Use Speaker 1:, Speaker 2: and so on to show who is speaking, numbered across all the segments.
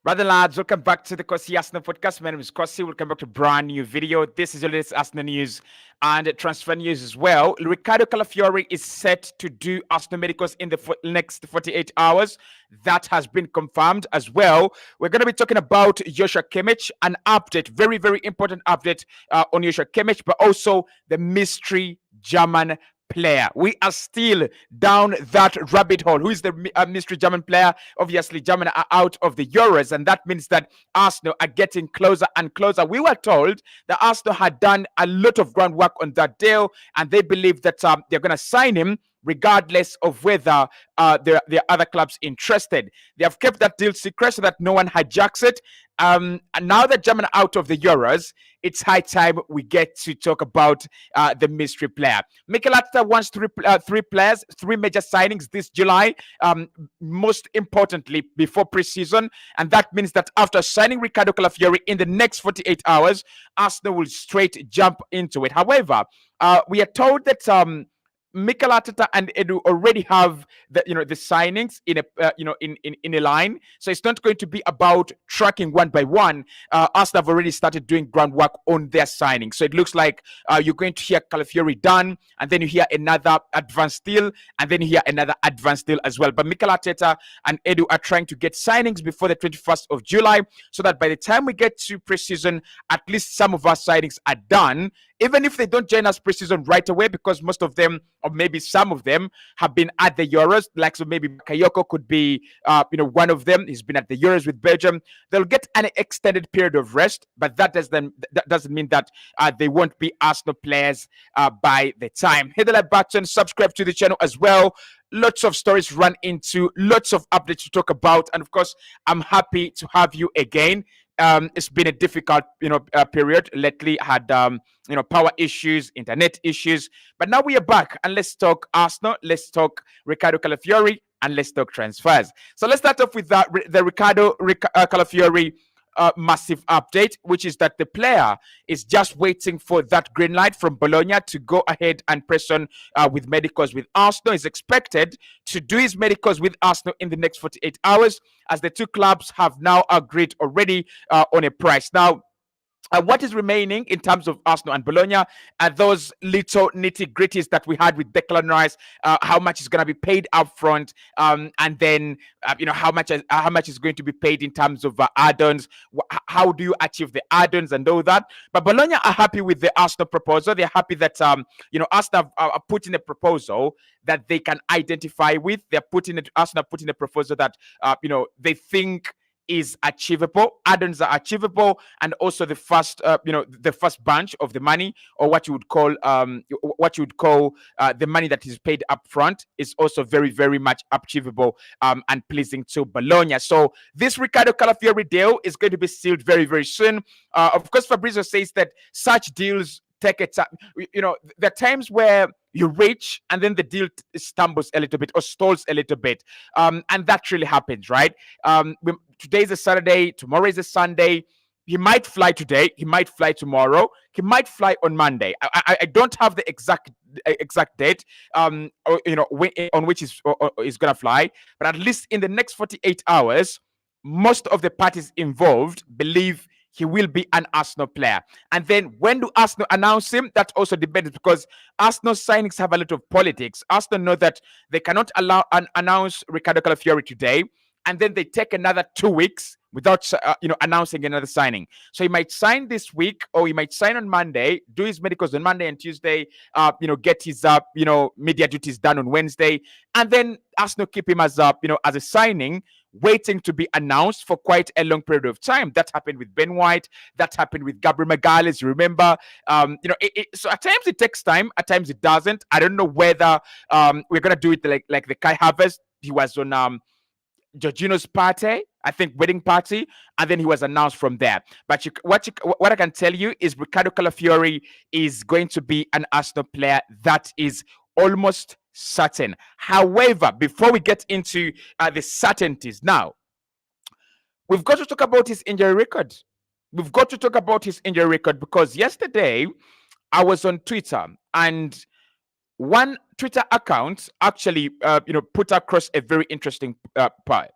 Speaker 1: Brother lads, welcome back to the Cossy Arsenal podcast. My name is Cossy. Welcome back to a brand new video. This is your latest Arsenal news and transfer news as well. Ricardo Calafiori is set to do Arsenal medicals in the next 48 hours. That has been confirmed as well. We're going to be talking about Joshua Kimmich, an update, very, very important update on Joshua Kimmich, but also the mystery German player. We are still down that rabbit hole. Who is the mystery German player? Obviously, Germany are out of the Euros, and that means that Arsenal are getting closer and closer. We were told that Arsenal had done a lot of groundwork on that deal, and they believe that they're going to sign him regardless of whether there are other clubs interested. They have kept that deal secret so that no one hijacks it. And now that Germany are out of the Euros, it's high time we get to talk about the mystery player. Mikel Arteta wants three players, three major signings this July, most importantly before preseason. And that means that after signing Ricardo Calafiori in the next 48 hours, Arsenal will straight jump into it. However, we are told that Mikel Arteta and Edu already have the signings in a in a line, so it's not going to be about tracking one by one. Arsenal have already started doing groundwork on their signings, so it looks like you're going to hear Calafiori done, and then you hear another advanced deal, and then you hear another advanced deal as well. But Mikel Arteta and Edu are trying to get signings before the 21st of July, so that by the time we get to preseason, at least some of our signings are done. Even if they don't join us preseason right away, because most of them, or maybe some of them, have been at the Euros. Like, so maybe Bakayoko could be, one of them. He's been at the Euros with Belgium. They'll get an extended period of rest, but that doesn't mean that they won't be Arsenal players by the time. Hit the like button, subscribe to the channel as well. Lots of stories run into, lots of updates to talk about, and of course, I'm happy to have you again. It's been a difficult, period. Lately, had power issues, internet issues, but now we are back, and let's talk Arsenal. Let's talk Ricardo Calafiori, and let's talk transfers. So let's start off with the Ricardo Calafiori massive update, which is that the player is just waiting for that green light from Bologna to go ahead and press on with medicals with Arsenal. Is expected to do his medicals with Arsenal in the next 48 hours, as the two clubs have now agreed already on a price. Now, what is remaining in terms of Arsenal and Bologna are those little nitty-gritties that we had with Declan Rice, how much is going to be paid up front, and then how much is going to be paid in terms of add-ons. How do you achieve the add-ons and all that? But Bologna are happy with the Arsenal proposal. They're happy that Arsenal are putting a proposal that they can identify with. Arsenal putting a proposal that they think is achievable. Add-ons are achievable, and also the first bunch of the money, or what you would call the money that is paid up front, is also very, very much achievable and pleasing to Bologna. So this Ricardo Calafiori deal is going to be sealed very, very soon. Of course, Fabrizio says that such deals take a time. There are times where you reach and then the deal stumbles a little bit or stalls a little bit, and that really happens, right? Today is a Saturday, tomorrow is a Sunday. He might fly today, he might fly tomorrow, he might fly on Monday. I don't have the exact date on which is gonna fly, but at least in the next 48 hours, most of the parties involved believe he will be an Arsenal player. And then when do Arsenal announce him? That also depends, because Arsenal signings have a lot of politics. Arsenal know that they cannot announce Ricardo Calafiori today, and then they take another 2 weeks without announcing another signing. So he might sign this week, or he might sign on Monday, do his medicals on Monday and Tuesday, get his media duties done on Wednesday, and then Arsenal keep him as as a signing, waiting to be announced for quite a long period of time. That happened with Ben White. That happened with Gabriel Magalhaes. Remember, so at times it takes time, at times it doesn't. I don't know whether we're gonna do it like the Kai Havertz. He was on Jorginho's party, I think wedding party, and then he was announced from there. But what I can tell you is Ricardo Calafiori is going to be an Arsenal player. That is almost certain. However, before we get into the certainties now, we've got to talk about his injury record. We've got to talk about his injury record, because yesterday I was on Twitter, and one Twitter account actually put across a very interesting part.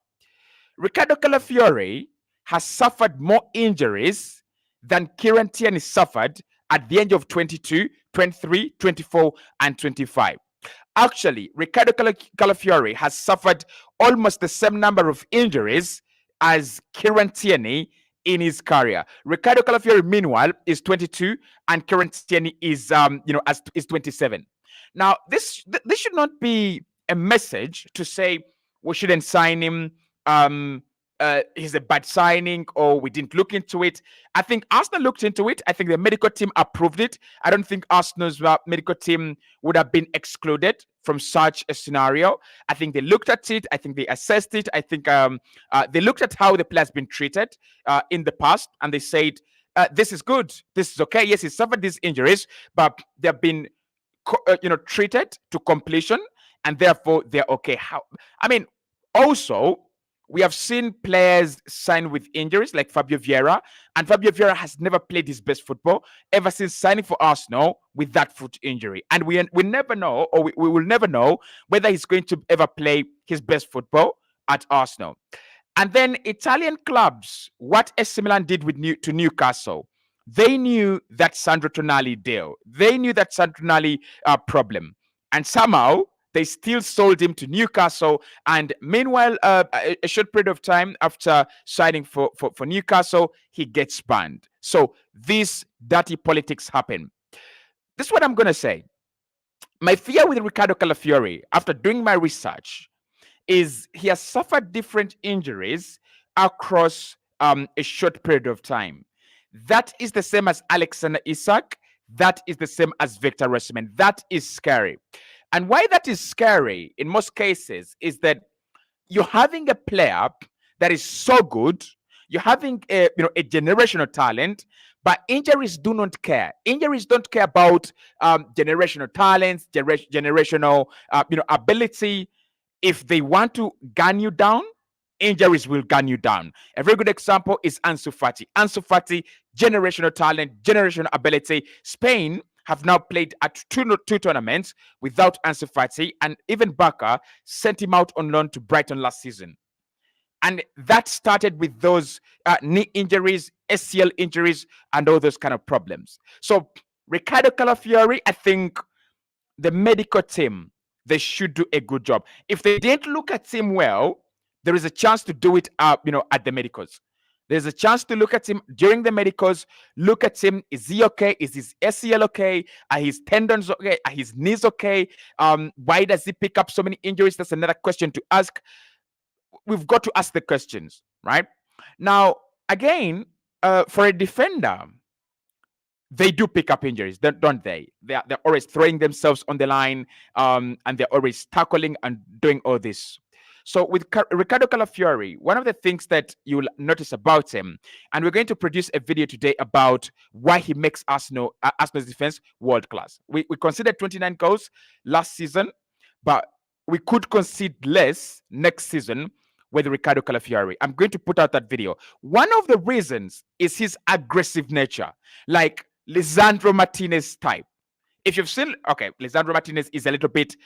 Speaker 1: Ricardo Calafiori has suffered more injuries than Kieran Tierney suffered at the age of 22, 23, 24, and 25. Actually, Ricardo Calafiori has suffered almost the same number of injuries as Kieran Tierney in his career. Ricardo Calafiori, meanwhile, is 22, and Kieran Tierney is is 27. Now, this should not be a message to say we shouldn't sign him. He's a bad signing, or we didn't look into it. I think Arsenal looked into it. I think the medical team approved it. I don't think Arsenal's medical team would have been excluded from such a scenario. I think they looked at it. I think they assessed it. I think they looked at how the player's been treated in the past, and they said, this is good. This is okay. Yes, he suffered these injuries, but they've been treated to completion, and therefore they're okay. Also, we have seen players sign with injuries like Fabio Vieira, and Fabio Vieira has never played his best football ever since signing for Arsenal with that foot injury. And we never know, or we will never know, whether he's going to ever play his best football at Arsenal. And then Italian clubs, what AC Milan did to Newcastle, they knew that Sandro Tonali deal. They knew that Sandro Tonali problem. And somehow they still sold him to Newcastle. And meanwhile, a short period of time after signing for Newcastle, he gets banned. So these dirty politics happen. This is what I'm going to say. My fear with Ricardo Calafiori, after doing my research, is he has suffered different injuries across a short period of time. That is the same as Alexander Isak. That is the same as Victor Osimhen. That is scary. And why that is scary in most cases is that you're having a player that is so good, you're having a generational talent, but injuries do not care. Injuries don't care about generational talents, generational ability. If they want to gun you down, injuries will gun you down. A very good example is Ansu Fati. Ansu Fati, generational talent, generational ability. Spain have now played at two tournaments without Ansu Fati, and even Barca sent him out on loan to Brighton last season. And that started with those knee injuries, ACL injuries, and all those kind of problems. So Ricardo Calafiori, I think the medical team, they should do a good job. If they didn't look at him well, there is a chance to do it at the medicals. There's a chance to look at him during the medicals. Look at him. Is he okay? Is his ACL okay? Are his tendons okay? Are his knees okay? Why does he pick up so many injuries? That's another question to ask. We've got to ask the questions, right? Now, again, for a defender, they do pick up injuries, don't they? They're always throwing themselves on the line, and they're always tackling and doing all this. So with Ricardo Calafiori, one of the things that you'll notice about him, and we're going to produce a video today about why he makes Arsenal's defense world class. We considered 29 goals last season, but we could concede less next season with Ricardo Calafiori. I'm going to put out that video. One of the reasons is his aggressive nature, like Lisandro Martinez type. If you've seen, Lisandro Martinez is a little bit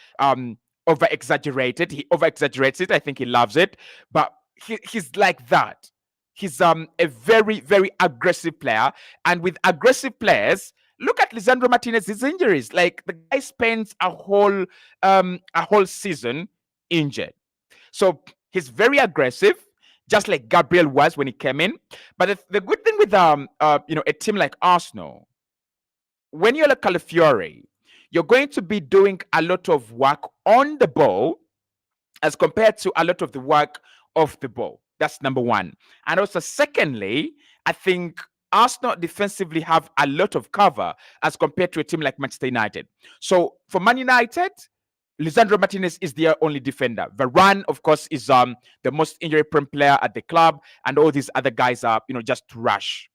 Speaker 1: over-exaggerated. He over-exaggerates it. I think he loves it. But he's like that. He's a very, very aggressive player. And with aggressive players, look at Lisandro Martinez's injuries. Like, the guy spends a whole season injured. So He's very aggressive, just like Gabriel was when he came in. But the good thing with a team like Arsenal, when you're like Calafiori, you're going to be doing a lot of work on the ball as compared to a lot of the work off the ball. That's number one. And also, secondly, I think Arsenal defensively have a lot of cover as compared to a team like Manchester United. So for Man United, Lisandro Martinez is their only defender. Varane, of course, is the most injury-prone player at the club, and all these other guys are, just rush.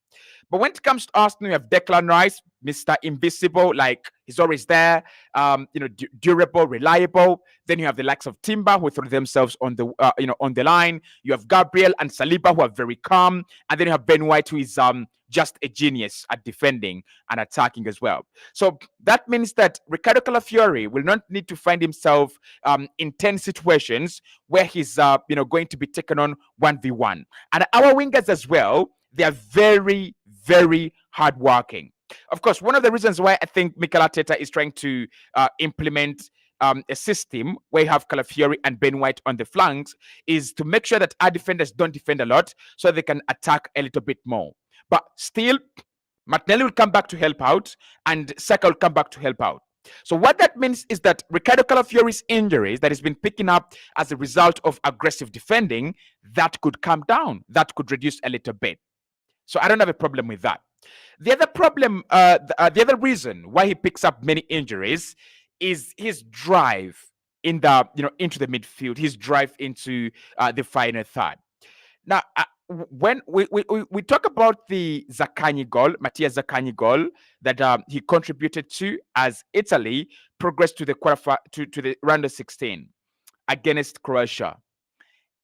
Speaker 1: But when it comes to Arsenal, you have Declan Rice, Mr. Invisible, like he's always there, durable, reliable. Then you have the likes of Timber, who throw themselves on the line. You have Gabriel and Saliba, who are very calm, and then you have Ben White, who is just a genius at defending and attacking as well. So that means that Ricardo Calafiori will not need to find himself in 10 situations where he's going to be taken on 1v1. And our wingers as well, they are very, very hardworking. Of course, one of the reasons why I think Mikel Arteta is trying to implement a system where you have Calafiori and Ben White on the flanks is to make sure that our defenders don't defend a lot so they can attack a little bit more. But still, Martinelli will come back to help out and Saka will come back to help out. So what that means is that Ricardo Calafiori's injuries that has been picking up as a result of aggressive defending, that could come down, that could reduce a little bit. So I don't have a problem with that. The other problem, the other reason why he picks up many injuries is his drive in the into the midfield, his drive into the final third. Now, when we talk about the Zaccagni goal, Mattia Zaccagni goal that he contributed to as Italy progressed to the to the round of 16 against Croatia.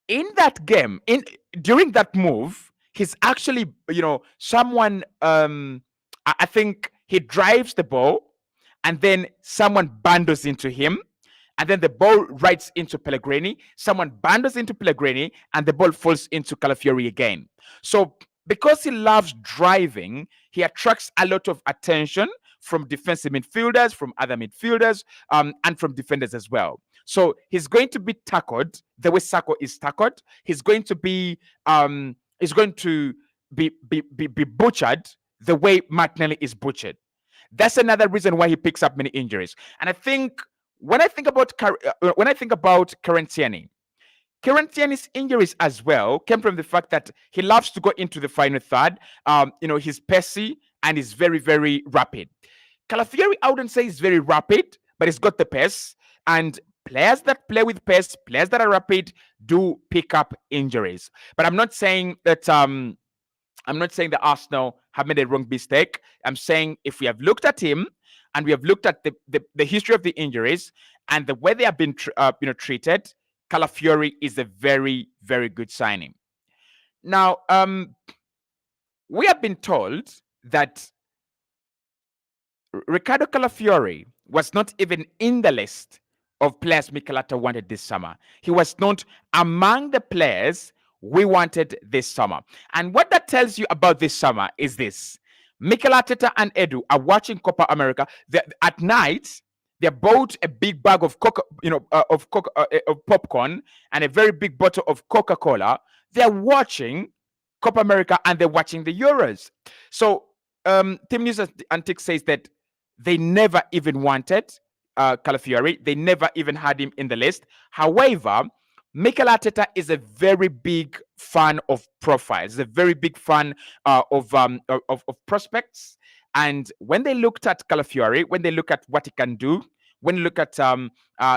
Speaker 1: In that game, during that move, he's actually someone. I think he drives the ball, and then someone bundles into him. And then the ball rides into Pellegrini. Someone bundles into Pellegrini, and the ball falls into Calafiori again. So because he loves driving, he attracts a lot of attention from defensive midfielders, from other midfielders, and from defenders as well. So he's going to be tackled the way Sako is tackled. He's going to be be butchered the way Martinelli is butchered. That's another reason why he picks up many injuries. And I think when I think about Kieran Tierney's injuries as well came from the fact that he loves to go into the final third. He's pacey and he's very, very rapid. Calafiori, I wouldn't say he's very rapid, but he's got the pace. And players that play with pace, players that are rapid, do pick up injuries. But I'm not saying that Arsenal have made a wrong mistake. I'm saying if we have looked at him and we have looked at the history of the injuries and the way they have been treated, Calafiori is a very, very good signing. Now, we have been told that Ricardo Calafiori was not even in the list of players Mikel Arteta wanted this summer. He was not among the players we wanted this summer. And what that tells you about this summer is this. Mikel Arteta and Edu are watching Copa America. At night, they bought a big bag of of popcorn and a very big bottle of Coca-Cola. They're watching Copa America and they're watching the Euros. So Team News Antique says that they never even wanted Calafiori. They never even had him in the list. However, Mikel Arteta is a very big fan of profiles, a very big fan of prospects. And when they looked at Calafiori, when they look at what he can do, when they look at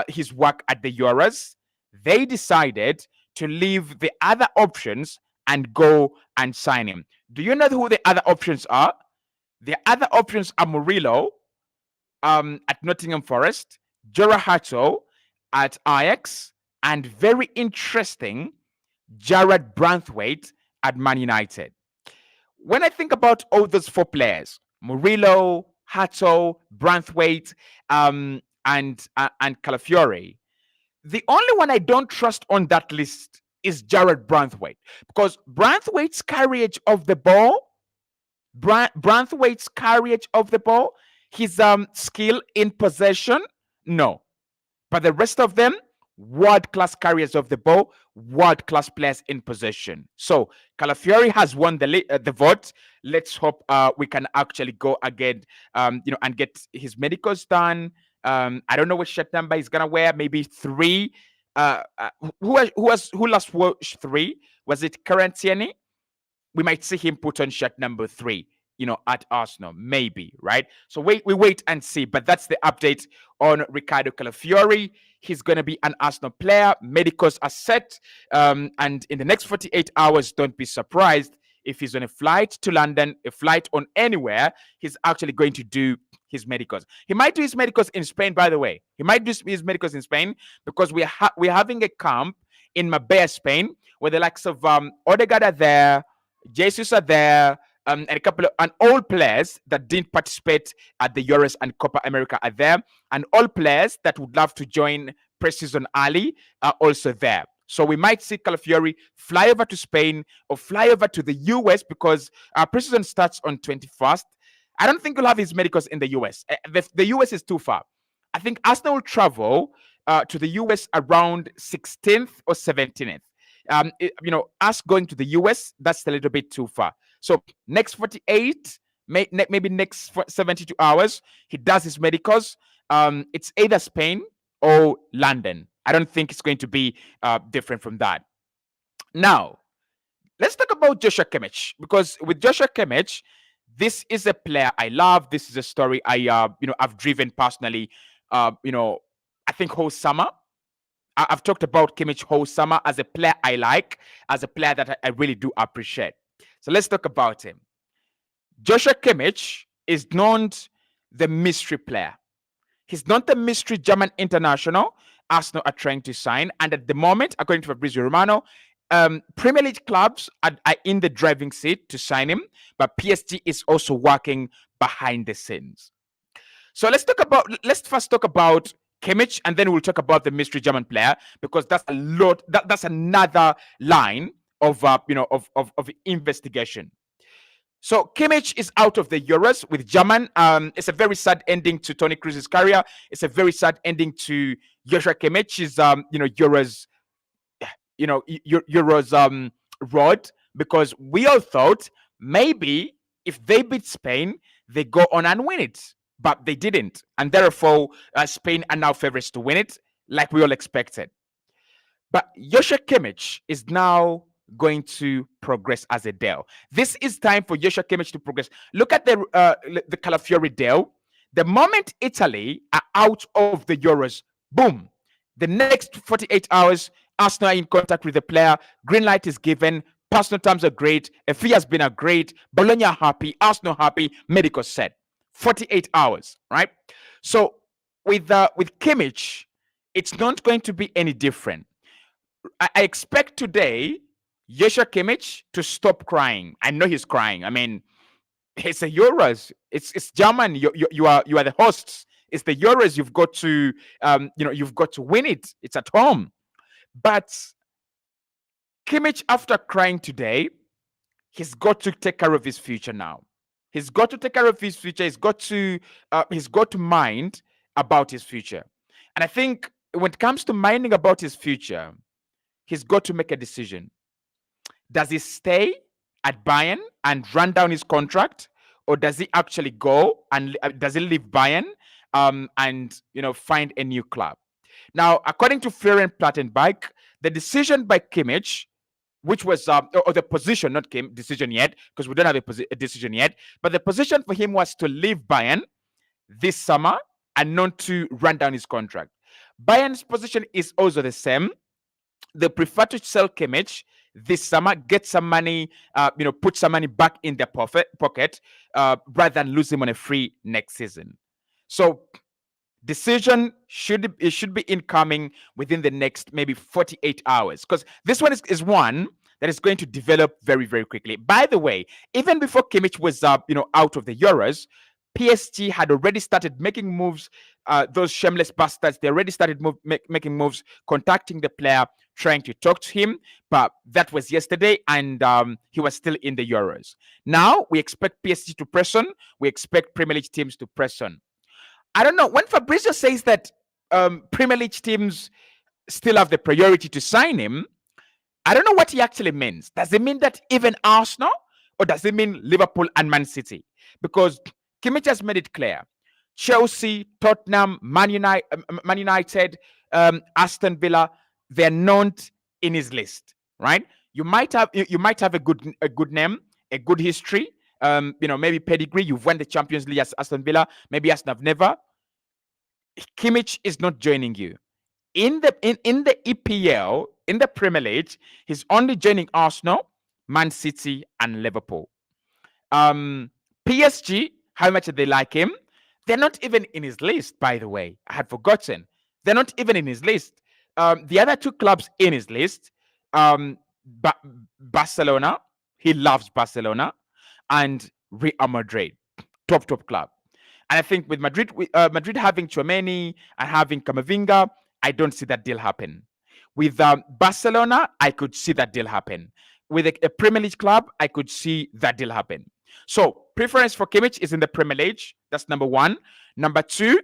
Speaker 1: his work at the Euros, they decided to leave the other options and go and sign him. Do you know who the other options are? The other options are Murillo at Nottingham Forest, Jora Hato at Ajax, and very interesting, Jared Branthwaite at Man United. When I think about all those four players, Murillo, Hato, Branthwaite, and Calafiori, the only one I don't trust on that list is Jared Branthwaite, because Branthwaite's carriage of the ball, his skill in possession, no. But the rest of them, world-class carriers of the ball, world-class players in possession. So Calafiori has won the vote. Let's hope we can actually go again, and get his medicals done. I don't know which shirt number he's gonna wear. Maybe 3. Who last wore 3? Was it Karantieni? We might see him put on shirt number 3, at Arsenal, maybe, right? So we wait and see. But that's the update on Ricardo Calafiori. He's going to be an Arsenal player. Medicals are set, and in the next 48 hours, don't be surprised if he's on a flight to London, a flight on anywhere. He's actually going to do his medicals. He might do his medicals in Spain, by the way. He might do his medicals in Spain because we're having a camp in Marbella, Spain, where the likes of Odegaard are there, Jesus are there, and a couple of all players that didn't participate at the Euros and Copa America are there, and all players that would love to join pre-season early are also there. So we might see Calafiori fly over to Spain or fly over to the US because pre-season starts on 21st. I don't think we'll have his medicals in the US. The US is too far. I think Arsenal will travel to the US around 16th or 17th. Us going to the US, that's a little bit too far. So next 48, maybe next 72 hours, he does his medicals. It's either Spain or London. I don't think it's going to be different from that. Now, let's talk about Joshua Kimmich, because with Joshua Kimmich, this is a player I love. This is a story I've driven personally. I think whole summer. I've talked about Kimmich whole summer as a player I like, as a player that I really do appreciate. So let's talk about him. Joshua Kimmich is not the mystery player. He's not the mystery German international Arsenal are trying to sign. And at the moment, according to Fabrizio Romano, Premier League clubs are in the driving seat to sign him, but PSG is also working behind the scenes. So let's first talk about Kimmich, and then we'll talk about the mystery German player, because that's a lot. That's another line of investigation. So Kimmich is out of the Euros with German. It's a very sad ending to Toni Kroos's career. It's a very sad ending to Joshua Kimmich's Euros road, because we all thought maybe if they beat Spain, they go on and win it. But they didn't. And therefore, Spain are now favorites to win it, like we all expected. But Joshua Kimmich is now going to progress as a deal. This is time for Joshua Kimmich to progress. Look at the Calafiori deal. The moment Italy are out of the Euros, boom. The next 48 hours, Arsenal are in contact with the player. Green light is given. Personal terms are great. A fee has been agreed. Bologna happy. Arsenal happy. Medical set. 48 hours, right? So with Kimmich, it's not going to be any different. I expect today Joshua Kimmich to stop crying. I know he's crying. I mean, it's a Euros. It's German. You are the hosts. It's the Euros. You've got to win it. It's at home. But Kimmich, after crying today, he's got to take care of his future now. He's got to take care of his future. He's got to mind about his future. And I think when it comes to minding about his future, he's got to make a decision. Does he stay at Bayern and run down his contract, or does he actually go and does he leave Bayern and find a new club? Now, according to Florian Plattenberg, the decision by Kimmich, which was or the position, not decision yet, because we don't have a decision yet, but the position for him was to leave Bayern this summer and not to run down his contract. Bayern's position is also the same. They prefer to sell Kimmich this summer, get some money, put some money back in their pocket, rather than lose him on a free next season. So decision should be incoming within the next maybe 48 hours, because this one is one that is going to develop very, very quickly. By the way, even before Kimmich was out of the Euros, PSG had already started making moves. Those shameless bastards, they already started making moves, contacting the player, trying to talk to him. But that was yesterday, and he was still in the Euros. Now we expect PSG to press on. We expect Premier League teams to press on. I don't know. When Fabrizio says that Premier League teams still have the priority to sign him, I don't know what he actually means. Does it mean that even Arsenal, or does it mean Liverpool and Man City? Because Kimmich has made it clear: Chelsea, Tottenham, Man United, Aston Villa, they're not in his list, right? You might have a good name, a good history, maybe pedigree. You've won the Champions League as Aston Villa. Maybe Aston have never. Kimmich is not joining you in the EPL, in the Premier League. He's only joining Arsenal, Man City, and Liverpool. PSG, how much they like him? They're not even in his list, by the way. I had forgotten. They're not even in his list. The other two clubs in his list, um, Barcelona, he loves Barcelona, and Real Madrid, top club. And I think with Madrid having Chouameni and having Camavinga, I don't see that deal happen. With Barcelona, I could see that deal happen. With a Premier League club, I could see that deal happen. So preference for Kimmich is in the Premier League. That's number one. Number two,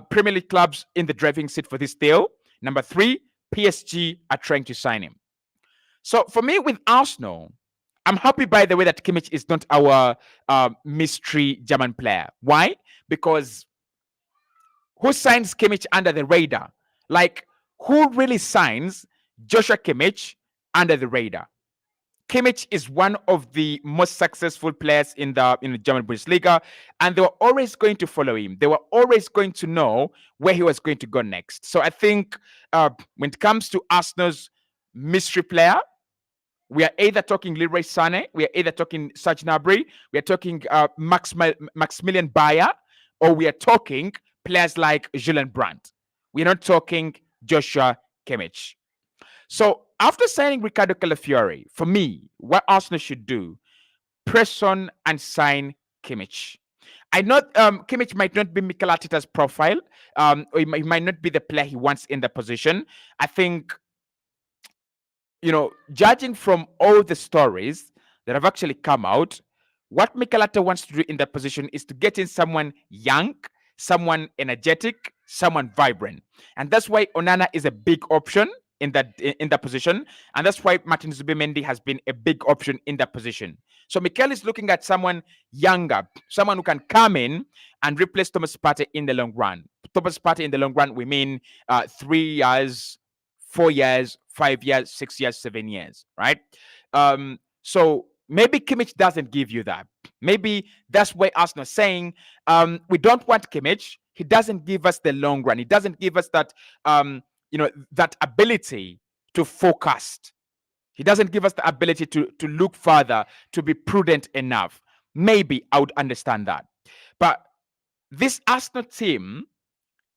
Speaker 1: Premier League clubs in the driving seat for this deal. Number three, PSG are trying to sign him. So for me, with Arsenal, I'm happy, by the way, that Kimmich is not our mystery German player. Why? Because who signs Kimmich under the radar? Like, who really signs Joshua Kimmich under the radar? Kimmich is one of the most successful players in the German Bundesliga, and they were always going to follow him. They were always going to know where he was going to go next. So I think when it comes to Arsenal's mystery player, we are either talking Leroy Sané, we are either talking Serge Gnabry, we are talking Maximilian Bayer, or we are talking players like Julian Brandt. We're not talking Joshua Kimmich. So after signing Ricardo Calafiori, for me, what Arsenal should do, press on and sign Kimmich. I know Kimmich might not be Mikel Arteta's profile, or he might not be the player he wants in the position. I think, judging from all the stories that have actually come out, what Mikel Arteta wants to do in that position is to get in someone young, someone energetic, someone vibrant, and that's why Onana is a big option in that position, and that's why Martin Zubimendi has been a big option in that position. So Mikel is looking at someone younger, someone who can come in and replace Thomas Partey in the long run. Thomas Partey in the long run, we mean 3 years, 4 years, 5 years, 6 years, 7 years, right? So maybe Kimmich doesn't give you that. Maybe that's why Arsenal is saying we don't want Kimmich. He doesn't give us the long run. He doesn't give us that that ability to forecast. He doesn't give us the ability to look further, to be prudent enough. Maybe I would understand that. But this Arsenal team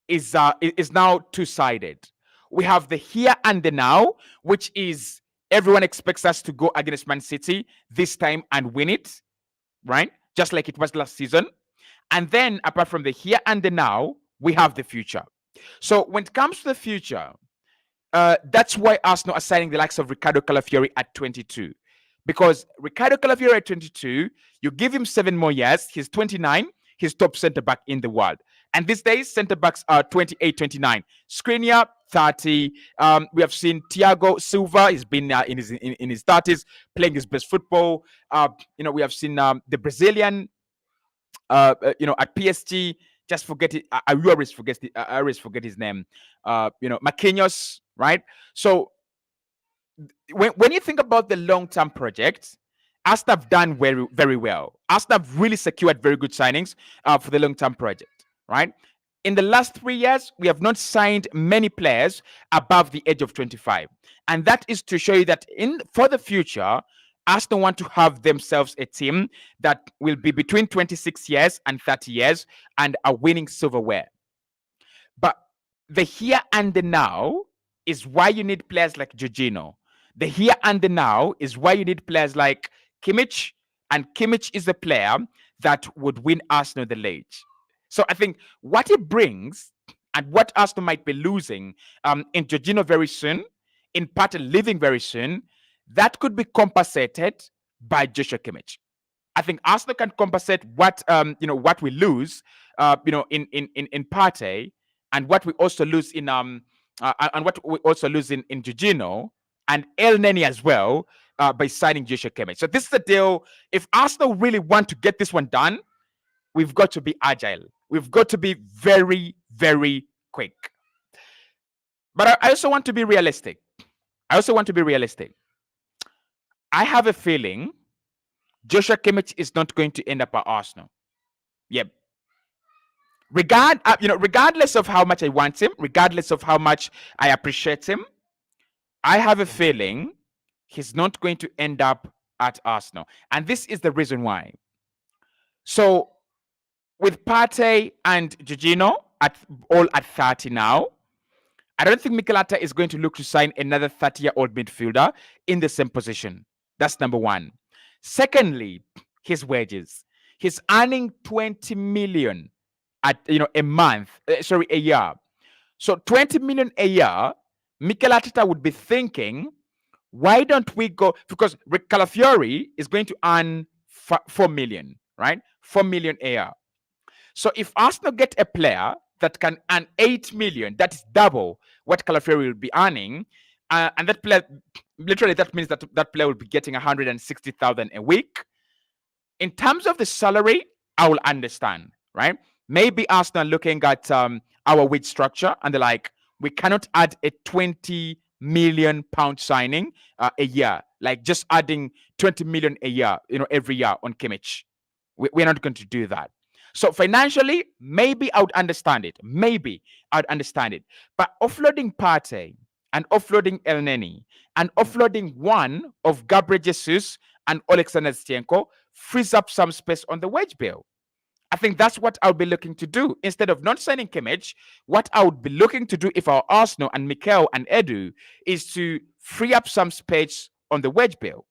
Speaker 1: is now two-sided. We have the here and the now, which is everyone expects us to go against Man City this time and win it, right? Just like it was last season. And then apart from the here and the now, we have the future. So when it comes to the future, that's why Arsenal are signing the likes of Ricardo Calafiori at 22. Because Ricardo Calafiori at 22, you give him 7 more years, he's 29, he's top centre back in the world. And these days, centre backs are 28, 29. Skriniar, 30. We have seen Thiago Silva. He's been in his 30s, playing his best football. We have seen the Brazilian, at PSG. Just forget it. I always forget his name. Marquinhos, right? So when you think about the long-term project, Arsenal have done very, very well. Arsenal have really secured very good signings for the long-term project, right? In the last 3 years, we have not signed many players above the age of 25. And that is to show you that for the future, Arsenal want to have themselves a team that will be between 26 years and 30 years and are winning silverware. But the here and the now is why you need players like Jorginho. The here and the now is why you need players like Kimmich, and Kimmich is the player that would win Arsenal the league. So I think what it brings and what Arsenal might be losing in Jorginho very soon, in Partey leaving very soon, that could be compensated by Joshua Kimmich. I think Arsenal can compensate what we lose in Partey, and what we also lose in and what we also lose in Jorginho and El Neni as well by signing Joshua Kimmich. So this is the deal. If Arsenal really want to get this one done, we've got to be agile. We've got to be very, very quick. But I also want to be realistic. I also want to be realistic. I have a feeling Joshua Kimmich is not going to end up at Arsenal. Yep. Regardless of how much I want him, regardless of how much I appreciate him, I have a feeling he's not going to end up at Arsenal. And this is the reason why. So with Partey and Jorginho all at 30 now, I don't think Mikel Arteta is going to look to sign another 30-year-old midfielder in the same position. That's number one. Secondly, his wages. He's earning 20 million a year. So 20 million a year, Mikel Arteta would be thinking, why don't we go, because Calafiori is going to earn 4 million, right? 4 million a year. So if Arsenal get a player that can earn 8 million, that is double what Calafiori will be earning, and that player, literally that means that that player will be getting 160,000 a week. In terms of the salary, I will understand, right? Maybe Arsenal looking at our wage structure and they're like, we cannot add a 20 million pound signing a year, like just adding 20 million a year, every year on Kimmich. We're not going to do that. So financially, maybe I would understand it. Maybe I would understand it. But offloading Partey and offloading El Neni and offloading one of Gabriel Jesus and Alexander Zinchenko frees up some space on the wage bill. I think that's what I would be looking to do. Instead of not signing Kimmich, what I would be looking to do if our Arsenal and Mikel and Edu is to free up some space on the wage bill,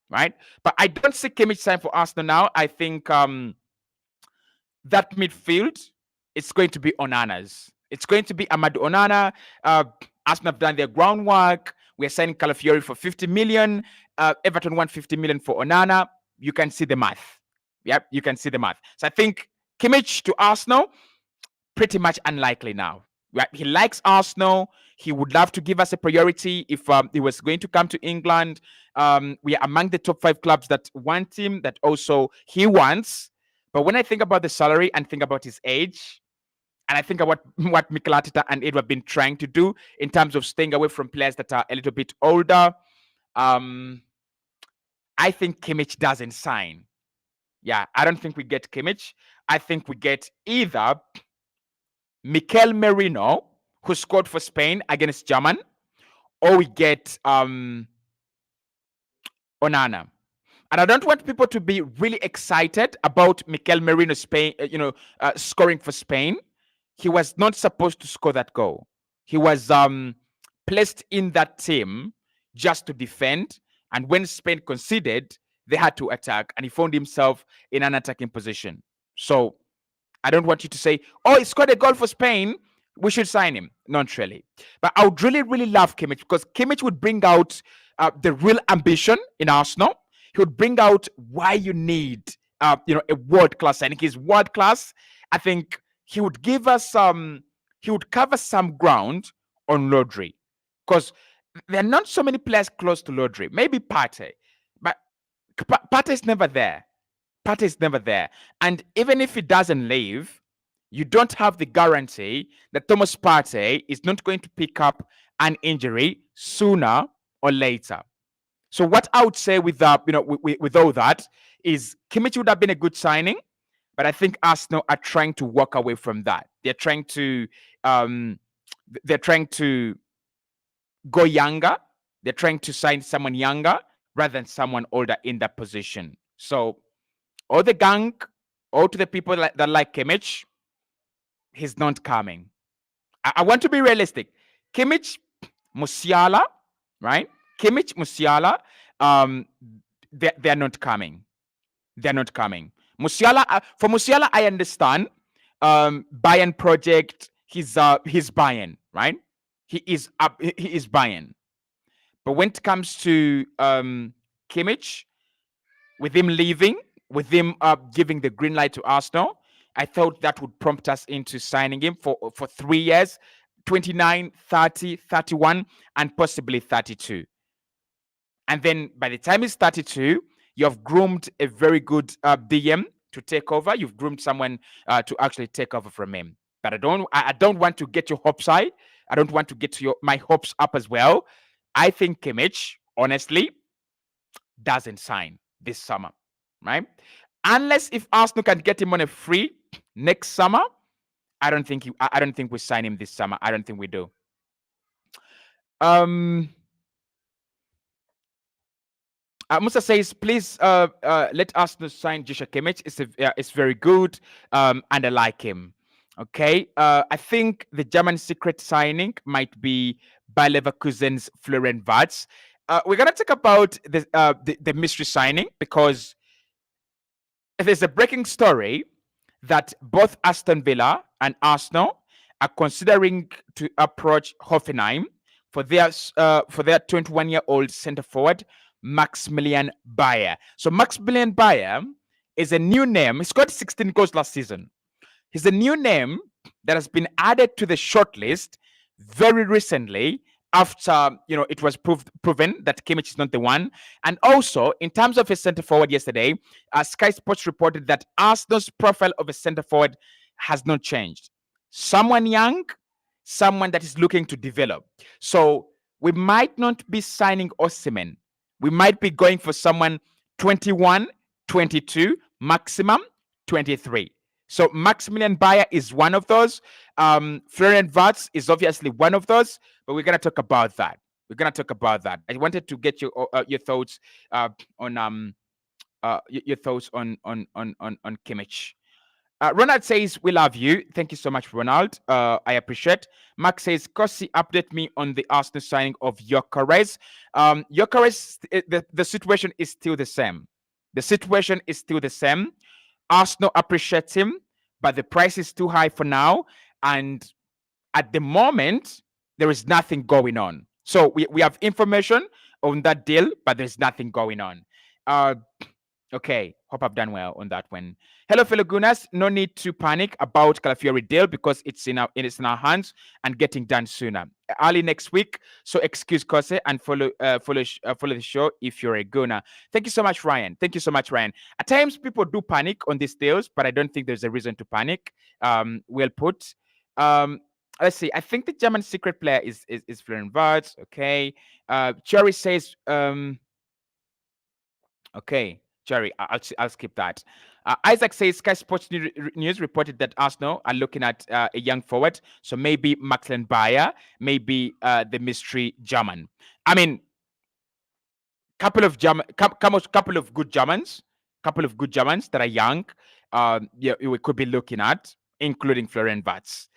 Speaker 1: right? But I don't see Kimmich sign for Arsenal now. I think that midfield, it's going to be Onana's. It's going to be Amadou Onana. Arsenal have done their groundwork. We're signing Calafiori for 50 million. Everton want 50 million for Onana. You can see the math. Yep, you can see the math. So I think Kimmich to Arsenal, pretty much unlikely now. Right? He likes Arsenal. He would love to give us a priority if he was going to come to England. We are among the top 5 clubs that want him, that also he wants. But when I think about the salary and think about his age, and I think about what Mikel Arteta and Edu have been trying to do in terms of staying away from players that are a little bit older, I think Kimmich doesn't sign. Yeah, I don't think we get Kimmich. I think we get either Mikel Merino, who scored for Spain against German, or we get Onana. And I don't want people to be really excited about Mikel Merino scoring for Spain. He was not supposed to score that goal. He was placed in that team just to defend. And when Spain conceded, they had to attack, and he found himself in an attacking position. So I don't want you to say, oh, he scored a goal for Spain, we should sign him. Not really. But I would really, really love Kimmich, because Kimmich would bring out the real ambition in Arsenal. He would bring out why you need a world-class signing. He's world-class. I think he would give us he would cover some ground on Rodri, because there are not so many players close to Rodri. Maybe Partey, but Partey is never there. Partey is never there. And even if he doesn't leave, you don't have the guarantee that Thomas Partey is not going to pick up an injury sooner or later. So what I would say with all that is Kimmich would have been a good signing, but I think Arsenal are trying to walk away from that. They're trying to go younger. They're trying to sign someone younger rather than someone older in that position. So all the gang, all to the people that like Kimmich, he's not coming. I want to be realistic. Kimmich, Musiala, right? Kimmich, Musiala, they're not coming. They're not coming. Musiala, for Musiala, I understand. Bayern project, he's Bayern, right? He is Bayern. But when it comes to Kimmich, with him leaving, with him giving the green light to Arsenal, I thought that would prompt us into signing him for 3 years. 29, 30, 31, and possibly 32. And then by the time he's 32, you have groomed a very good DM to take over. You've groomed someone to actually take over from him. But I don't want to get your hopes high. I don't want to get my hopes up as well. I think Kimmich, honestly, doesn't sign this summer, right? Unless if Arsenal can get him on a free next summer, I don't think we sign him this summer. I don't think we do. Musa says, please let Arsenal sign Joshua Kimmich. It's very good, and I like him. Okay, I think the German secret signing might be Bayer Leverkusen's Florian Wirtz. We're gonna talk about the mystery signing because there's a breaking story that both Aston Villa and Arsenal are considering to approach Hoffenheim for their 21-year-old centre forward Maximilian Bayer. So Maximilian Bayer is a new name. He scored 16 goals last season. He's a new name that has been added to the shortlist very recently after it was proven that Kimmich is not the one. And also, in terms of a centre forward yesterday, Sky Sports reported that Arsenal's profile of a centre forward has not changed. Someone young, someone that is looking to develop. So we might not be signing Osimhen. We might be going for someone 21, 22, maximum 23. So Maximilian Bayer is one of those. Florian Wirtz is obviously one of those, but we're gonna talk about that. I wanted to get your thoughts on your thoughts on Kimmich. Ronald says, we love you. Thank you so much, Ronald. I appreciate. Max says, Cossy, update me on the Arsenal signing of Gyökeres. Gyökeres, the situation is still the same. Arsenal appreciates him, but the price is too high for now. And at the moment, there is nothing going on. So we have information on that deal, but there's nothing going on. Okay, hope I've done well on that one. Hello, fellow Gunners. No need to panic about Calafiori deal because it's in our hands and getting done sooner. Early next week. So excuse Cossy and follow the show if you're a Gunner. Thank you so much, Ryan. At times people do panic on these deals, but I don't think there's a reason to panic. Well put. Let's see. I think the German secret player is Florian Wirtz. Okay. Cherry says. Okay. Jerry, I'll skip that. Isaac says Sky Sports News reported that Arsenal are looking at a young forward, so maybe Maximilian Bayer, maybe the mystery German. I mean, couple of good Germans that are young. We could be looking at, including Florian Wirtz.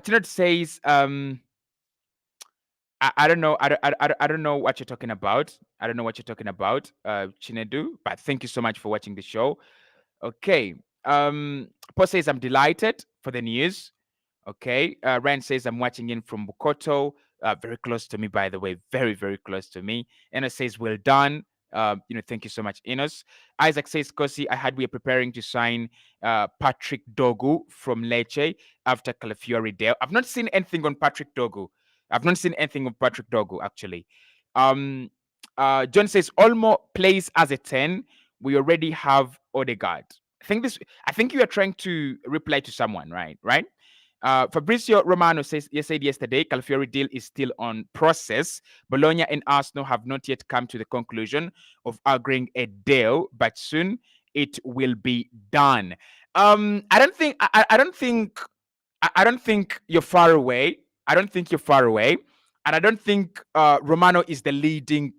Speaker 1: Tinot says, I don't know. I don't know what you're talking about. Chinedu. But thank you so much for watching the show. Okay. Paul says I'm delighted for the news. Okay. Ryan says I'm watching in from Bukoto. Very close to me, by the way. Very, very close to me. Enos says well done. Thank you so much, Enos. Isaac says, Cossy, I had we are preparing to sign Patrick Dogu from Lecce after Calafiori deal. I've not seen anything on Patrick Dogu. Actually. John says Olmo plays as a 10. We already have Odegaard. I think you are trying to reply to someone, right? Fabrizio Romano said yesterday, Calafiori deal is still on process. Bologna and Arsenal have not yet come to the conclusion of agreeing a deal, but soon it will be done. I don't think you're far away. And I don't think Romano is the leading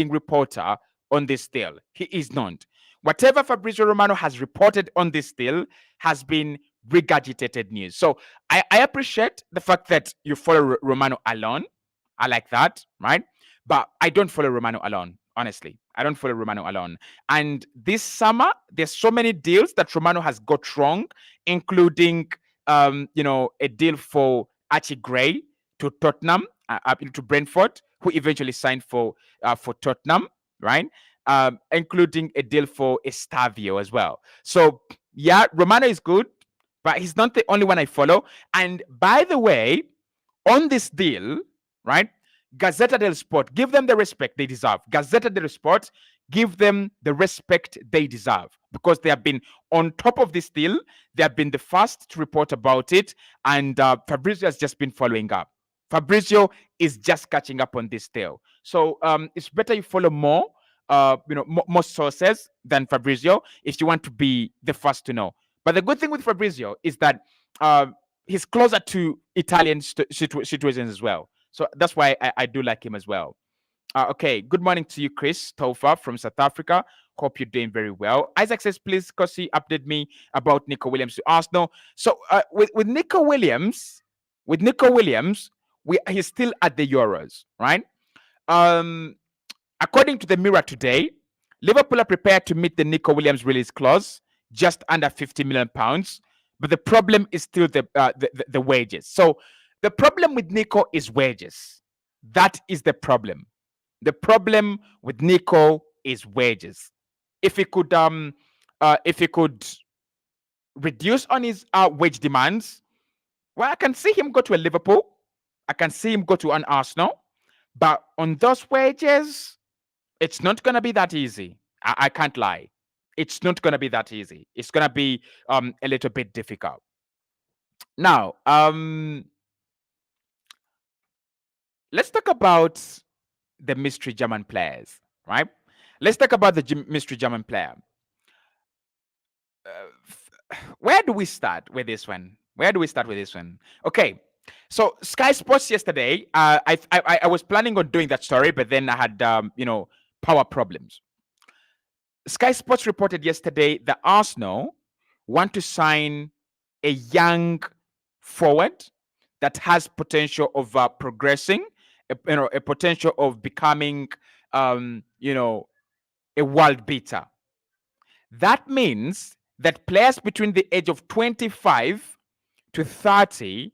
Speaker 1: reporter on this deal. He is not. Whatever Fabrizio Romano has reported on this deal has been regurgitated news. So I appreciate the fact that you follow Romano alone. I like that, right? But I don't follow Romano alone, honestly. I don't follow Romano alone. And this summer, there's so many deals that Romano has got wrong, including a deal for Archie Gray to Tottenham, to Brentford, who eventually signed for Tottenham, right? Including a deal for Estavio as well. So yeah, Romano is good, but he's not the only one I follow. And by the way, on this deal, right? Gazzetta dello Sport, give them the respect they deserve. Gazzetta dello Sport, give them the respect they deserve because they have been on top of this deal. They have been the first to report about it, and Fabrizio has just been following up. Fabrizio is just catching up on this deal. So it's better you follow more, more sources than Fabrizio if you want to be the first to know. But the good thing with Fabrizio is that he's closer to Italian situations as well. So that's why I do like him as well. Okay, good morning to you, Chris Tofa from South Africa. Hope you're doing very well. Isaac says, please, Cossy, update me about Nico Williams to Arsenal. So with Nico Williams, he's still at the Euros, right? According to the Mirror today, Liverpool are prepared to meet the Nico Williams release clause, just under £50 million. But the problem is still the wages. So the problem with Nico is wages. That is the problem. The problem with Nico is wages. If he could reduce on his wage demands, well, I can see him go to a Liverpool. I can see him go to an Arsenal. But on those wages, it's not going to be that easy. I can't lie. It's not going to be that easy. It's going to be a little bit difficult. Now, let's talk about the mystery German players, right? Let's talk about the mystery German player. Where do we start with this one? Okay, so Sky Sports yesterday, I was planning on doing that story, but then I had power problems. Sky Sports reported yesterday that Arsenal want to sign a young forward that has potential of progressing, a potential of becoming, a world beater. That means that players between the age of 25 to 30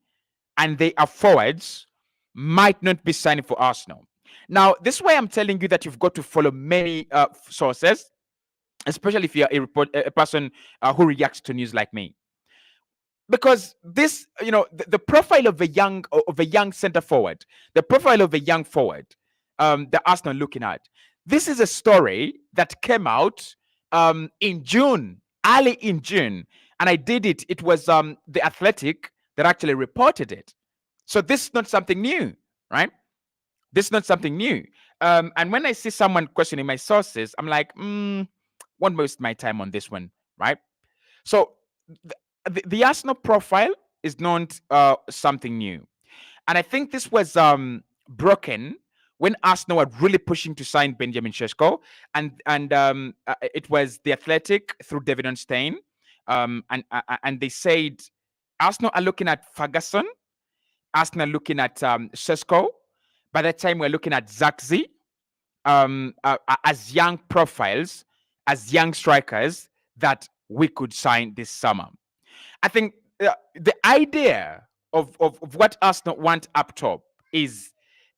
Speaker 1: and they are forwards might not be signing for Arsenal. Now, this is why I'm telling you that you've got to follow many sources, especially if you're a person who reacts to news like me. Because this, the profile of a young center forward, the profile of a young forward, the Arsenal looking at. This is a story that came out in June, early in June, and I did it. It was the Athletic that actually reported it. So this is not something new, right? This is not something new. And when I see someone questioning my sources, I'm like, won't waste my time on this one, right? So the Arsenal profile is not something new. And I think this was broken when Arsenal were really pushing to sign Benjamin Šeško, and it was the Athletic through David Onstein, and they said Arsenal are looking at Ferguson, Arsenal looking at Šeško. By that time, we're looking at Zaxi as young profiles, as young strikers that we could sign this summer. I think the idea of what Arsenal want up top is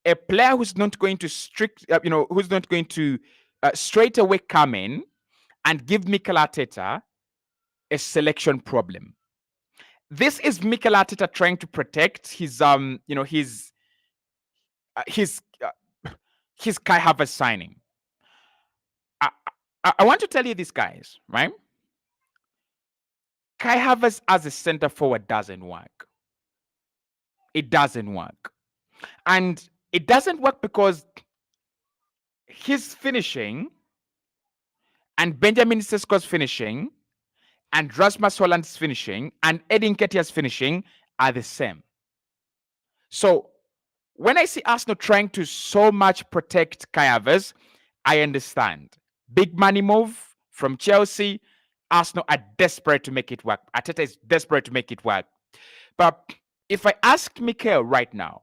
Speaker 1: a player who's not going to straight away come in and give Mikel Arteta a selection problem. This is Mikel Arteta trying to protect his Kai Havertz signing. I want to tell you this, guys, right? Kai Havertz as a center forward doesn't work. It doesn't work. And it doesn't work because his finishing and Benjamin Sesko's finishing and Rasmus Holland's finishing and Edin Nketiah's finishing are the same. So when I see Arsenal trying to so much protect Kai Havertz, I understand. Big money move from Chelsea. Arsenal are desperate to make it work. Arteta is desperate to make it work. But if I ask Mikel right now,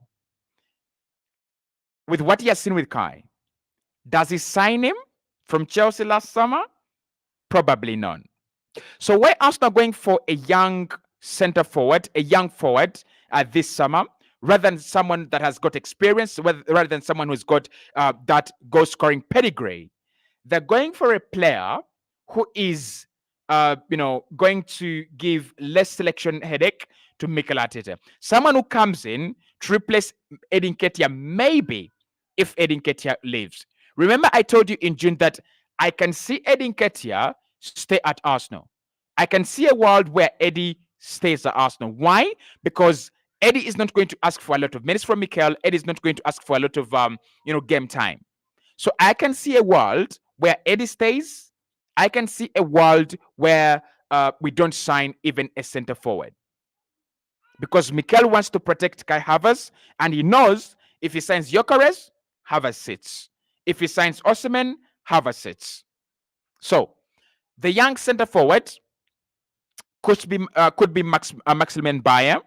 Speaker 1: with what he has seen with Kai, does he sign him from Chelsea last summer? Probably none. So why Arsenal going for a young center forward, a young forward this summer, rather than someone that has got experience, rather than someone who's got that goal scoring pedigree? They're going for a player who is going to give less selection headache to Mikel Arteta. Someone who comes in to replace Edin Ketia, maybe if Edin Ketia leaves. Remember, I told you in June that I can see Edin Ketia stay at Arsenal. I can see a world where Eddie stays at Arsenal. Why? Because Eddie is not going to ask for a lot of minutes from Mikel. Eddie is not going to ask for a lot of game time. So I can see a world where Eddie stays. I can see a world where we don't sign even a center forward. Because Mikel wants to protect Kai Havertz, and he knows if he signs Gyökeres, Havertz sits. If he signs Osimhen, Havertz sits. So the young center forward could be Maximilian Bayer.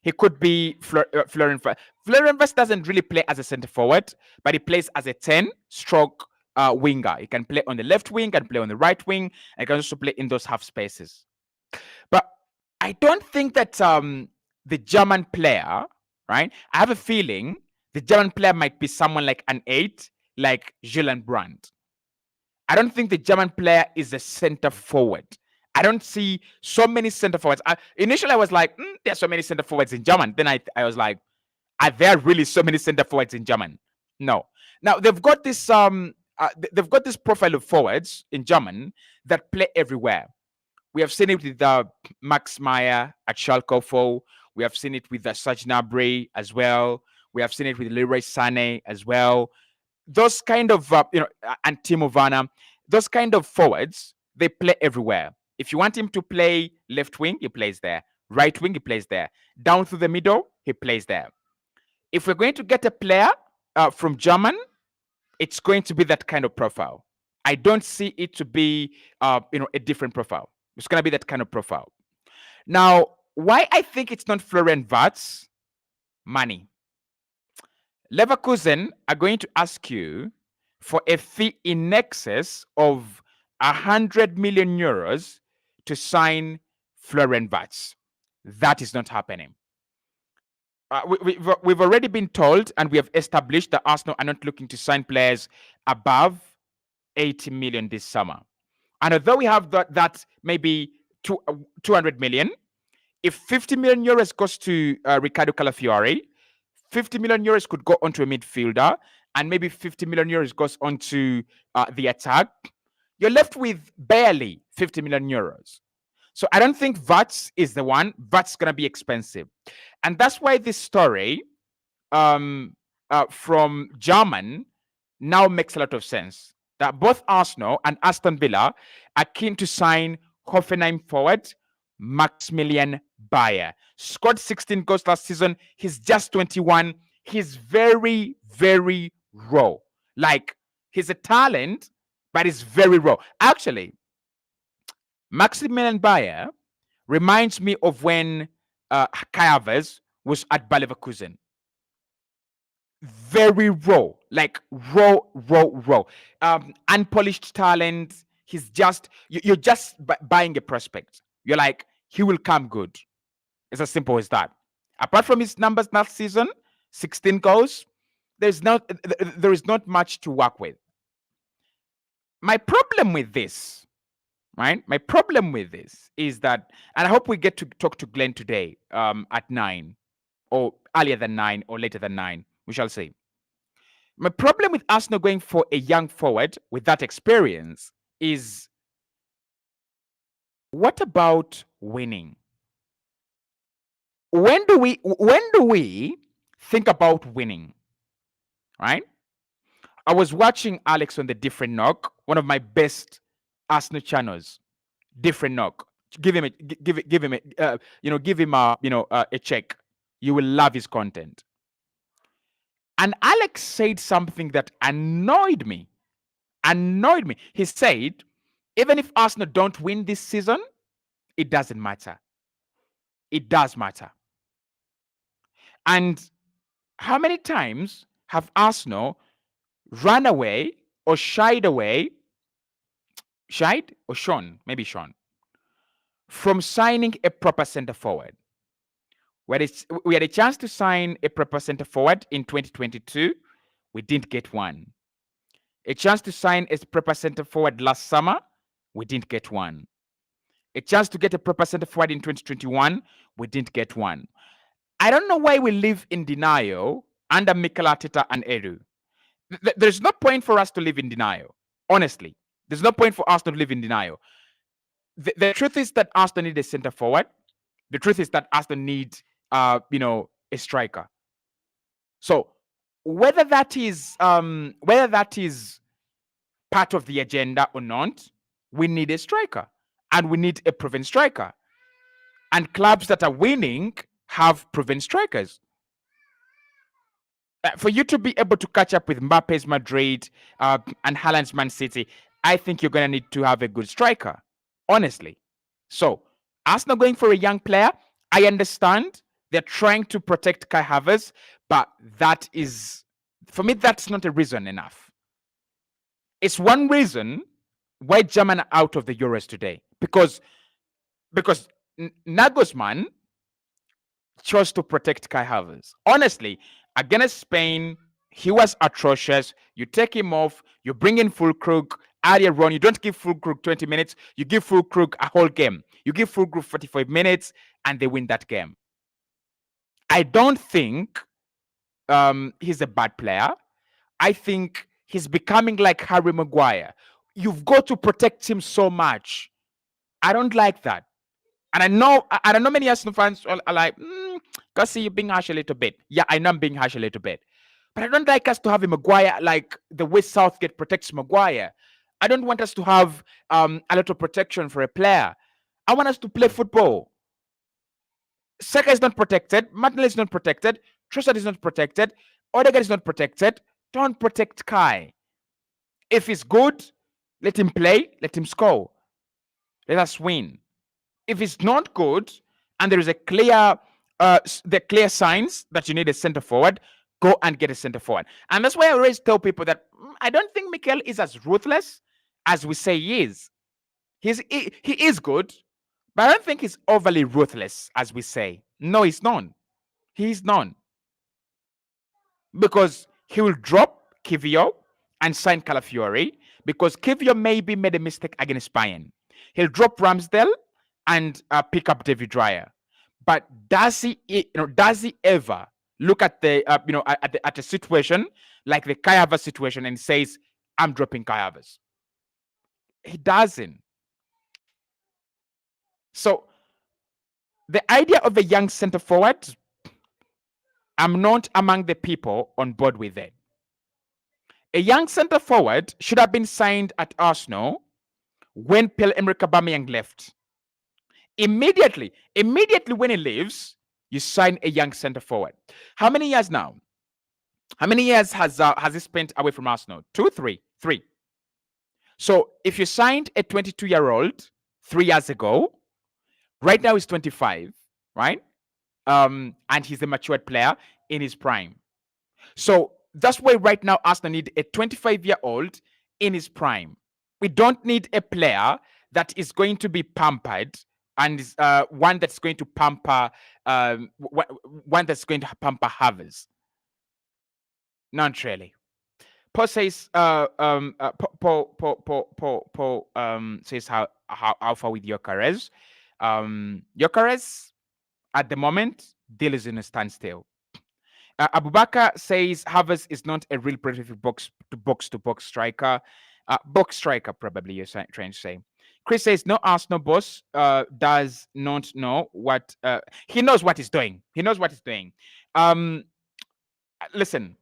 Speaker 1: He could be Florian. Florian Wirtz doesn't really play as a center forward, but he plays as a 10-stroke winger. He can play on the left wing, can play on the right wing, and can also play in those half spaces. But I don't think that the German player, right? I have a feeling the German player might be someone like an 8, like Julian Brandt. I don't think the German player is a center forward. I don't see so many center forwards. Initially, I was like, there's so many center forwards in German. Then I was like, are there really so many center forwards in German? No. Now they've got this profile of forwards in German that play everywhere. We have seen it with Max Meyer at Schalke 04. We have seen it with Serge Gnabry as well. We have seen it with Leroy Sané as well. Those kind of and Timo Werner, those kind of forwards, they play everywhere. If you want him to play left wing, he plays there. Right wing, he plays there. Down through the middle, he plays there. If we're going to get a player from German, it's going to be that kind of profile. I don't see it to be a different profile. It's going to be that kind of profile. Now, why I think it's not Florian Wirtz? Money. Leverkusen are going to ask you for a fee in excess of 100 million euros to sign Florian Wirtz. That is not happening. We've already been told, and we have established that Arsenal are not looking to sign players above 80 million this summer. And although we have that maybe 200 million, if 50 million euros goes to Ricardo Calafiori, 50 million euros could go onto a midfielder, and maybe 50 million euros goes onto the attack, you're left with barely 50 million euros. So I don't think Wirtz is the one. Wirtz is going to be expensive. And that's why this story from German now makes a lot of sense. That both Arsenal and Aston Villa are keen to sign Hoffenheim forward Maximilian Bayer. Scored 16 goals last season. He's just 21. He's very, very raw. Like, he's a talent, but he's very raw. Actually, Maximilian Bayer reminds me of when Kai Havertz was at Bayer Leverkusen. Very raw, like raw. Unpolished talent. He's just, you're just buying a prospect. You're like, he will come good. It's as simple as that. Apart from his numbers last season, 16 goals, there is not much to work with. My problem with this, right? My problem with this is that, and I hope we get to talk to Glenn today at 9, or earlier than 9, or later than 9. We shall see. My problem with Arsenal going for a young forward with that experience is, what about winning? When do we think about winning? Right? I was watching Alex on the Different Knock, one of my best Arsenal channels. Different Knock. Give him a check. You will love his content. And Alex said something that annoyed me. He said, even if Arsenal don't win this season, it doesn't matter. It does matter. And how many times have Arsenal run away or shied from signing a proper center forward? We had a chance to sign a proper center forward in 2022. We didn't get one. A chance to sign a proper center forward last summer. We didn't get one. A chance to get a proper center forward in 2021. We didn't get one. I don't know why we live in denial under Mikel Arteta and Edu. There's no point for us to live in denial. Honestly, there's no point for us to live in denial. The truth is that Arsenal need a centre forward. The truth is that Arsenal need, a striker. So whether that is part of the agenda or not, we need a striker, and we need a proven striker. And clubs that are winning have proven strikers. For you to be able to catch up with Mbappe's Madrid and Haaland's Man City, I think you're going to need to have a good striker, honestly. So, Arsenal going for a young player, I understand they're trying to protect Kai Havertz, but that is, for me, that's not a reason enough. It's one reason why Germany are out of the Euros today, because Nagelsmann chose to protect Kai Havertz. Honestly, against Spain, he was atrocious. You take him off, you bring in Fulkrug earlier on. You don't give Fulkrug 20 minutes, you give Fulkrug a whole game. You give Fulkrug 45 minutes, and they win that game. I don't think he's a bad player. I think he's becoming like Harry Maguire. You've got to protect him so much. I don't like that. And I know many Arsenal fans are like, Cossy, you're being harsh a little bit. Yeah, I know I'm being harsh a little bit. But I don't like us to have a Maguire like the way Southgate protects Maguire. I don't want us to have a lot of protection for a player. I want us to play football. Saka is not protected. Martinelli is not protected. Trossard is not protected. Odegaard is not protected. Don't protect Kai. If he's good, let him play. Let him score. Let us win. If it's not good, and there is a clear signs that you need a center forward, go and get a center forward. And that's why I always tell people that I don't think Mikel is as ruthless as we say he is. He is good, but I don't think he's overly ruthless as we say. No, he's not. He's none. Because he will drop Kivio and sign Calafiori, because Kivio maybe made a mistake against Bayern. He'll drop Ramsdale and pick up David Raya. But does he ever look at the at a situation like the Kai Havertz situation and says, "I'm dropping Kai Havertz"? He doesn't. So the idea of a young centre forward, I'm not among the people on board with it. A young centre forward should have been signed at Arsenal when Pierre-Emerick Aubameyang left. Immediately when he leaves, you sign a young centre forward. How many years now? How many years has he spent away from Arsenal? 2, 3, 3. So if you signed a 22-year-old 3 years ago, right now he's 25, right? And he's a matured player in his prime. So that's why right now Arsenal need a 25-year-old in his prime. We don't need a player that is going to be pampered and one that's going to pamper Havertz. Not really. Paul says Paul says how far with Gyökeres. Gyökeres at the moment deal is in a standstill. Abubakar says Havertz is not a real prolific box to box striker. Box striker, probably you're trying to say. Chris says no Arsenal boss does not know what he knows what he's doing. He knows what he's doing. Listen,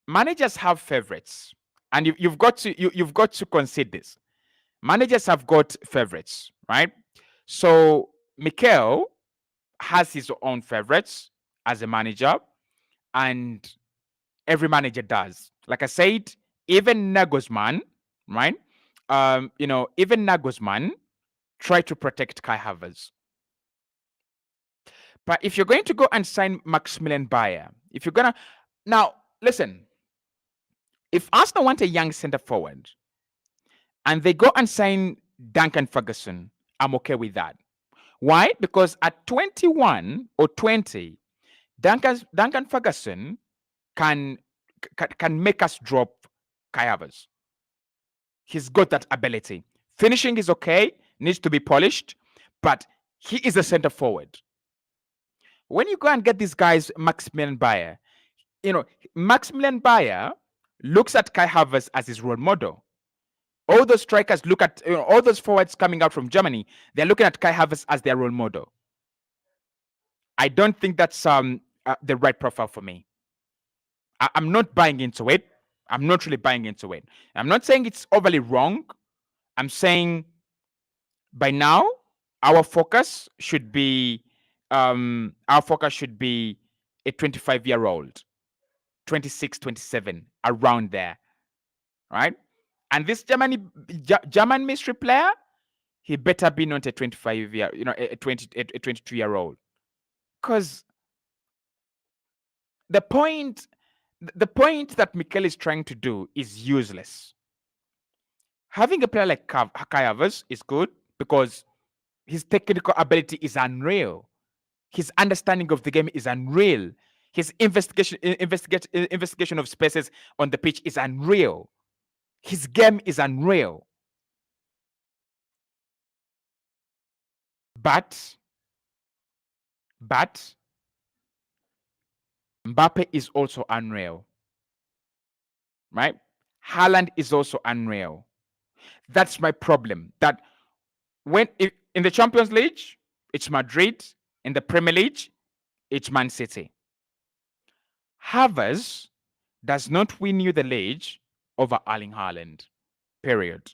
Speaker 1: managers have favorites, and you've got to concede this. Managers have got favorites, right? So Mikel has his own favorites as a manager, and every manager does. Like I said, even Nagelsmann, right? Even Nagelsmann tried to protect Kai Havertz. But if you're going to go and sign Maximilian Bayer, if you're gonna now listen, if Arsenal want a young centre forward and they go and sign Duncan Ferguson, I'm okay with that. Why? Because at 21 or 20, Duncan Ferguson can make us drop Kai Havertz. He's got that ability. Finishing is okay, needs to be polished, but he is a center forward. when you go and get these guys, Maximilian Bayer, Maximilian Bayer looks at Kai Havertz as his role model. All those strikers look at, all those forwards coming out from Germany, they're looking at Kai Havertz as their role model. I don't think that's the right profile for me. I'm not buying into it. I'm not really buying into it. I'm not saying it's overly wrong. I'm saying by now our focus should be a 25-year-old, 26, 27, around there, right? And this German mystery player, he better be not a 25-year, a 22-year-old, because the point that Mikel is trying to do is useless. Having a player like Kai Havertz is good because his technical ability is unreal. His understanding of the game is unreal. His investigation of spaces on the pitch is unreal. His game is unreal. But Mbappe is also unreal, right? Haaland is also unreal. That's my problem. That in the Champions League, it's Madrid. In the Premier League, it's Man City. Havertz does not win you the league over Erling Haaland, period.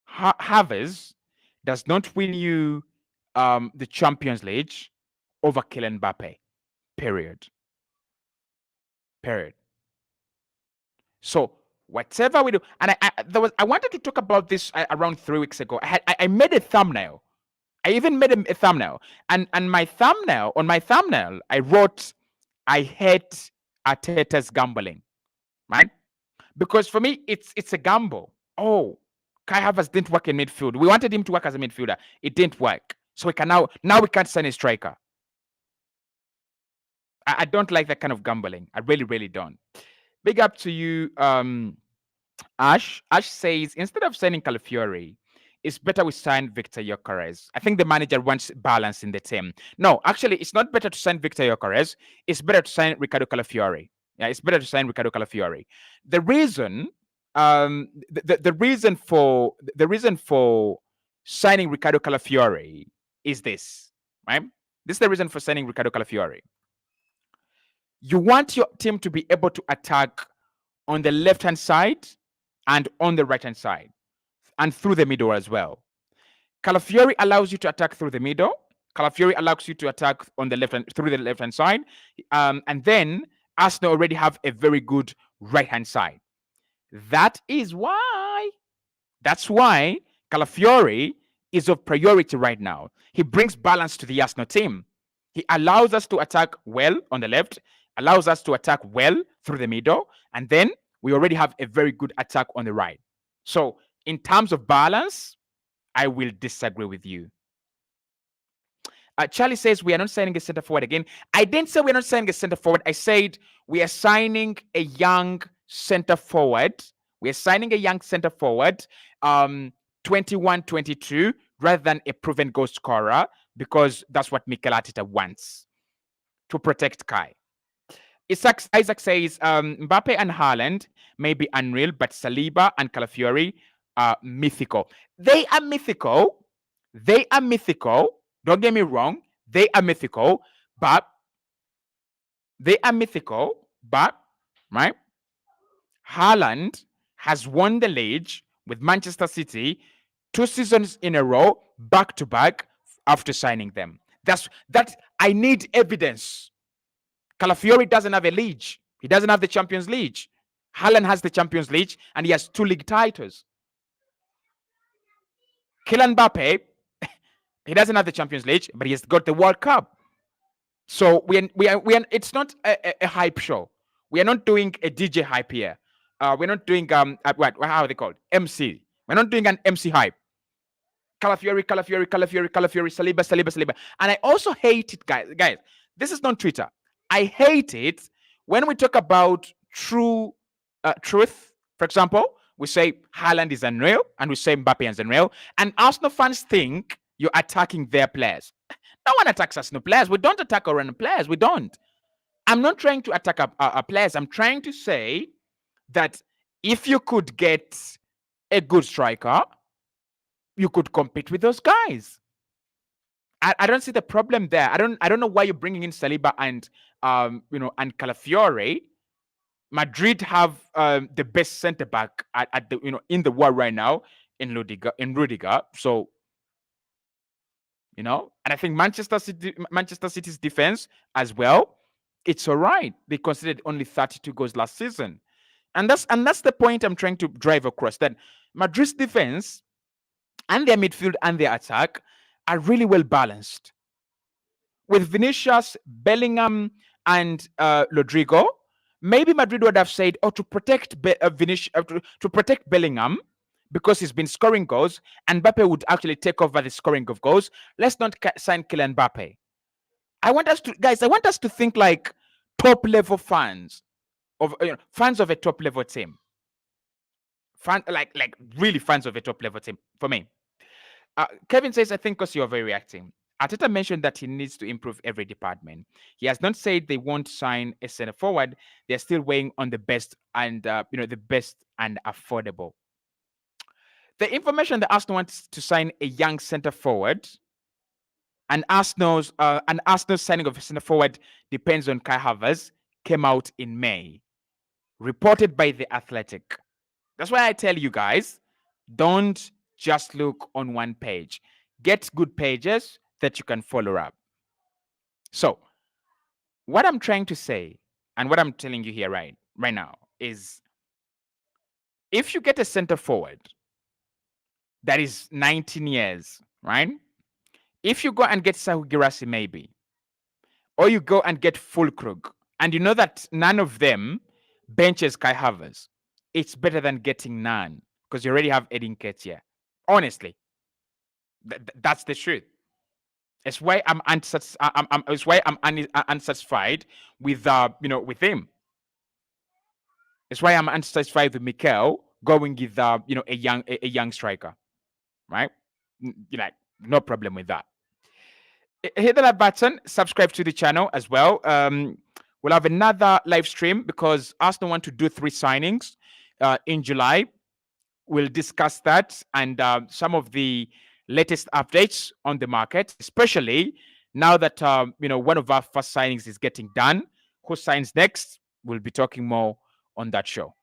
Speaker 1: Havertz does not win you the Champions League over Kylian Mbappe, period. So whatever we do, and I wanted to talk about this around 3 weeks ago. I made a thumbnail. I even made a thumbnail, and on my thumbnail, I wrote, "I hate Arteta's gambling," right? Because for me, it's a gamble. Oh, Kai Havertz didn't work in midfield. We wanted him to work as a midfielder. It didn't work. So we can now we can't sign a striker. I don't like that kind of gambling. I really, really don't. Big up to you, Ash. Ash says, instead of signing Calafiori, it's better we sign Victor Gyökeres. I think the manager wants balance in the team. No, actually, it's not better to sign Victor Gyökeres. It's better to sign Ricardo Calafiori. Yeah, it's better to sign Ricardo Calafiori. The reason, the reason for signing Ricardo Calafiori is this, right? This is the reason for signing Ricardo Calafiori. You want your team to be able to attack on the left-hand side and on the right-hand side, and through the middle as well. Calafiori allows you to attack through the middle. Calafiori allows you to attack on the through the left-hand side. And then Arsenal already have a very good right-hand side. That's why Calafiori is of priority right now. He brings balance to the Arsenal team. He allows us to attack well on the left, allows us to attack well through the middle, and then we already have a very good attack on the right. So in terms of balance, I will disagree with you. Charlie says we are not signing a center forward again. I didn't say we're not signing a center forward. I said we are signing a young center forward. We are signing a young center forward, 21, 22, rather than a proven goal scorer, because that's what Mikel Arteta wants, to protect Kai. Isaac says Mbappe and Haaland may be unreal, but Saliba and Calafiori are mythical. They are mythical. Don't get me wrong. They are mythical, but right? Haaland has won the league with Manchester City 2 seasons in a row, back to back, after signing them. That I need evidence. Calafiori doesn't have a league. He doesn't have the Champions League. Haaland has the Champions League, and he has 2 league titles. Kylian Mbappe, he doesn't have the Champions League, but he has got the World Cup. So we are it's not a hype show. We are not doing a DJ hype here. We're not doing how are they called? MC. We're not doing an MC hype. Calafiori, Saliba. And I also hate it, guys. This is not Twitter. I hate it when we talk about truth. For example, we say Haaland is unreal, and we say Mbappe is unreal, and Arsenal fans think you're attacking their players. No one attacks Arsenal players. We don't attack our own players. We don't. I'm not trying to attack our players. I'm trying to say that if you could get a good striker, you could compete with those guys. I don't see the problem there. I don't know why you're bringing in Saliba and and Calafiori. Madrid have the best centre back at the in the world right now in Rudiger. So and I think Manchester City's defense as well, it's all right. They considered only 32 goals last season. And that's the point I'm trying to drive across. That Madrid's defense and their midfield and their attack are really well balanced. With Vinicius, Bellingham, and Rodrigo, maybe Madrid would have said, "Oh, to protect to protect Bellingham, because he's been scoring goals, and Mbappe would actually take over the scoring of goals. Let's not sign Kylian Mbappe." I want us to think like top level fans of fans of a top level team. Like really fans of a top level team for me. Kevin says, I think because you're overreacting. Arteta mentioned that he needs to improve every department. He has not said they won't sign a center forward. They're still weighing on the best and the best and affordable. The information that Arsenal wants to sign a young center forward, and Arsenal's signing of a center forward depends on Kai Havertz, came out in May, reported by The Athletic. That's why I tell you guys, don't just look on one page. Get good pages that you can follow up. So, what I'm trying to say, and what I'm telling you here right now, is if you get a center forward that is 19 years, right? If you go and get Sahu Girassi, maybe, or you go and get Fulkrug, and you know that none of them benches Kai Havertz, it's better than getting none because you already have Edin Ketia. Honestly, that's the truth. It's why I'm unsatisfied with with him. It's why I'm unsatisfied with Mikel going with a young striker, right? No problem with that. Hit the like button, subscribe to the channel as well. We'll have another live stream because Arsenal want to do 3 signings in July. We'll discuss that and some of the latest updates on the market, especially now that one of our first signings is getting done. Who signs next? We'll be talking more on that show.